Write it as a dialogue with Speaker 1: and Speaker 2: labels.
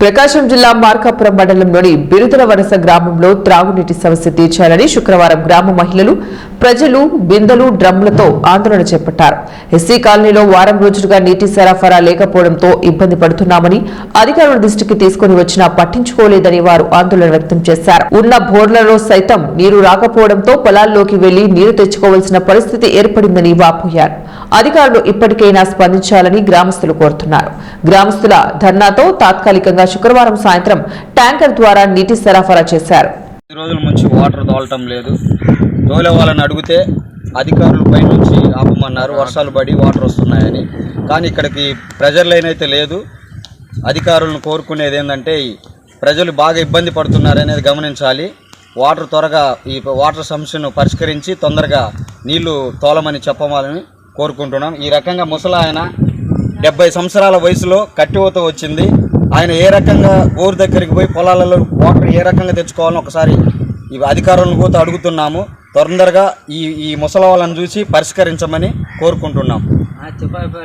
Speaker 1: ప్రకాశం జిల్లా మార్కాపురం మండలంలోని బిరుదల వలస గ్రామంలో త్రాగునీటి సమస్య తీర్చాలని శుక్రవారం గ్రామ మహిళలు ప్రజలు బిందెలు డ్రమ్ములతో ఆందోళన చేపట్టారు. ఎస్సీ కాలనీలో వారం రోజులుగా నీటి సరఫరా లేకపోవడంతో ఇబ్బంది పడుతున్నామని అధికారుల దృష్టికి తీసుకుని వచ్చినా పట్టించుకోలేదని వారు ఆందోళన వ్యక్తం చేశారు. ఉన్న బోర్లలో సైతం నీరు రాకపోవడంతో పొలాల్లోకి వెళ్లి నీరు తెచ్చుకోవాల్సిన పరిస్థితి ఏర్పడిందని వాపోయారు. అధికారులు ఇప్పటికైనా స్పందించాలని గ్రామస్తులు కోరుతున్నారు. గ్రామస్తుల ధర్నాతో తాత్కాలికంగా శుక్రవారం సాయంత్రం ట్యాంకర్ ద్వారా నీటి సరఫరా చేశారు.
Speaker 2: ఈ రోజుల నుంచి వాటర్ తోలటం లేదు. తోలే వాళ్ళని అడిగితే అధికారులు పై నుంచి ఆపమన్నారు, వర్షాలు పడి వాటర్ వస్తున్నాయని. కానీ ఇక్కడికి ప్రెజర్ లైన్ అయితే లేదు. అధికారులను కోరుకునేది ఏంటంటే ప్రజలు బాగా ఇబ్బంది పడుతున్నారనేది గమనించాలి. వాటర్ త్వరగా ఈ వాటర్ సమస్యను పరిష్కరించి తొందరగా నీళ్లు తోలమని చెప్పాలని కోరుకుంటున్నాం. ఈ రకంగా ముసలాయన 70 సంవత్సరాల వయసులో కట్టివతో వచ్చింది. ఆయన ఏ రకంగా ఊరు దగ్గరికి పోయి పొలాలలో వాటర్ ఏ రకంగా తెచ్చుకోవాలని ఒకసారి ఈ అధికారులను కూడా అడుగుతున్నాము. తొందరగా ఈ ముసలి వాళ్ళని చూసి పరిష్కరించమని కోరుకుంటున్నాం.